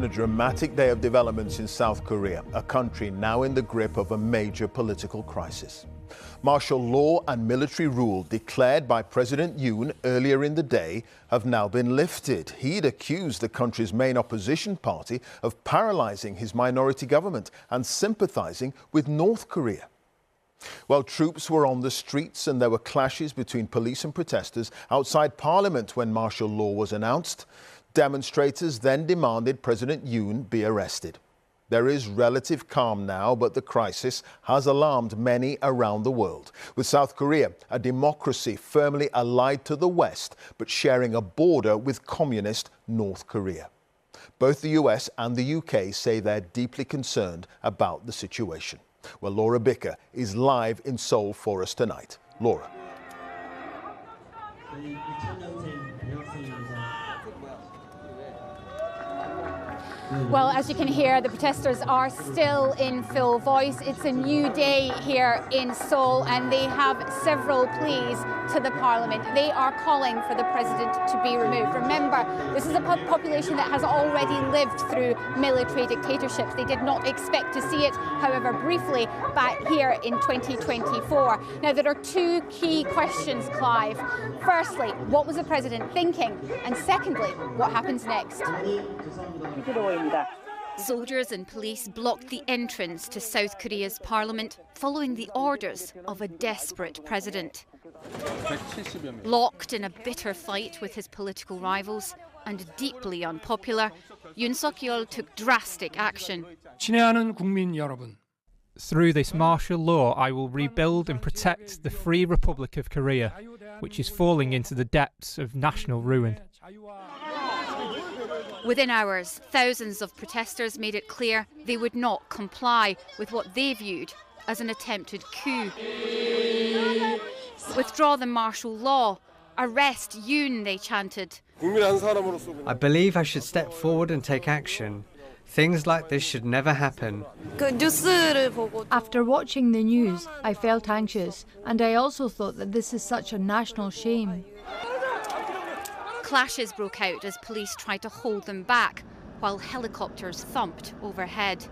A dramatic day of developments in South Korea, a country now in the grip of a major political crisis. Martial law and military rule declared by President Yoon earlier in the day have now been lifted. He'd accused the country's main opposition party of paralyzing his minority government and sympathizing with North Korea. Well, troops were on the streets and there were clashes between police and protesters outside Parliament when martial law was announced. Demonstrators then demanded President Yoon be arrested. There is relative calm now, but the crisis has alarmed many around the world. With South Korea, a democracy firmly allied to the West, but sharing a border with communist North Korea. Both the US and the UK say they're deeply concerned about the situation. Well, Laura Bicker is live in Seoul for us tonight. Laura. Well, as you can hear, the protesters are still in full voice. It's a new day here in Seoul and they have several pleas to the parliament. They are calling for the president to be removed. Remember, this is a population that has already lived through military dictatorships. They did not expect to see it, however, briefly back here in 2024. Now, there are two key questions, Clive. Firstly, what was the president thinking? And secondly, what happens next? Soldiers and police blocked the entrance to South Korea's parliament following the orders of a desperate president. Locked in a bitter fight with his political rivals and deeply unpopular, Yoon Suk-yeol took drastic action. 친애하는 국민 여러분. Through this martial law, I will rebuild and protect the Free Republic of Korea, which is falling into the depths of national ruin. Within hours, thousands of protesters made it clear they would not comply with what they viewed as an attempted coup. Withdraw the martial law. Arrest Yoon, they chanted. I believe I should step forward and take action. Things like this should never happen. After watching the news, I felt anxious, and I also thought that this is such a national shame. Clashes broke out as police tried to hold them back, while helicopters thumped overhead.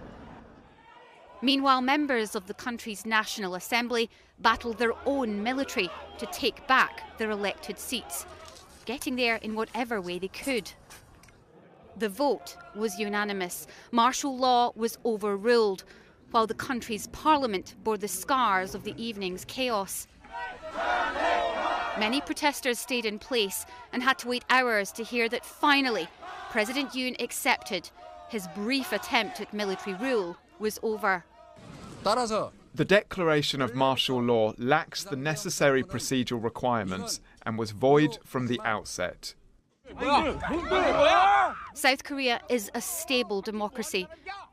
Meanwhile, members of the country's National Assembly battled their own military to take back their elected seats, getting there in whatever way they could. The vote was unanimous. Martial law was overruled, while the country's parliament bore the scars of the evening's chaos. Many protesters stayed in place and had to wait hours to hear that finally President Yoon accepted his brief attempt at military rule was over. The declaration of martial law lacks the necessary procedural requirements and was void from the outset. South Korea is a stable democracy,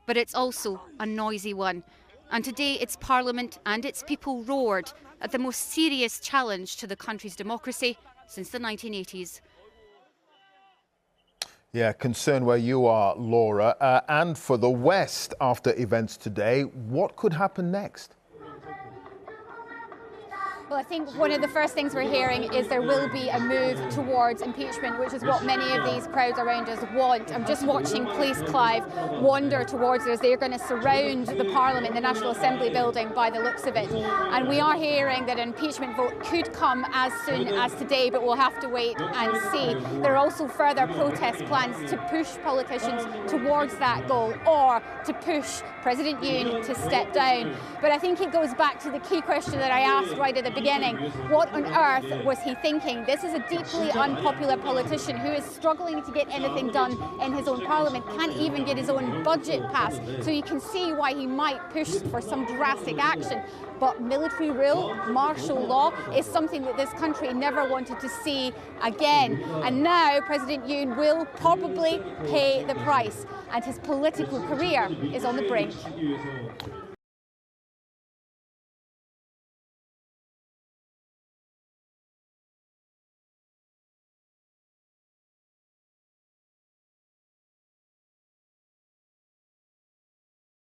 but it's also a noisy one. And today its parliament and its people roared at the most serious challenge to the country's democracy since the 1980s. Yeah, concern where you are, Laura. And for the West, after events today, what could happen next? Well, I think one of the first things we're hearing is there will be a move towards impeachment, which is what many of these crowds around us want. I'm just watching police, Clive, wander towards us. They're going to surround the Parliament, the National Assembly building, by the looks of it. And we are hearing that an impeachment vote could come as soon as today, but we'll have to wait and see. There are also further protest plans to push politicians towards that goal or to push President Yoon to step down. But I think it goes back to the key question that I asked right at the beginning. What on earth was he thinking? This is a deeply unpopular politician who is struggling to get anything done in his own parliament, can't even get his own budget passed. So you can see why he might push for some drastic action. But military rule, martial law, is something that this country never wanted to see again. And now President Yoon will probably pay the price, and his political career is on the brink.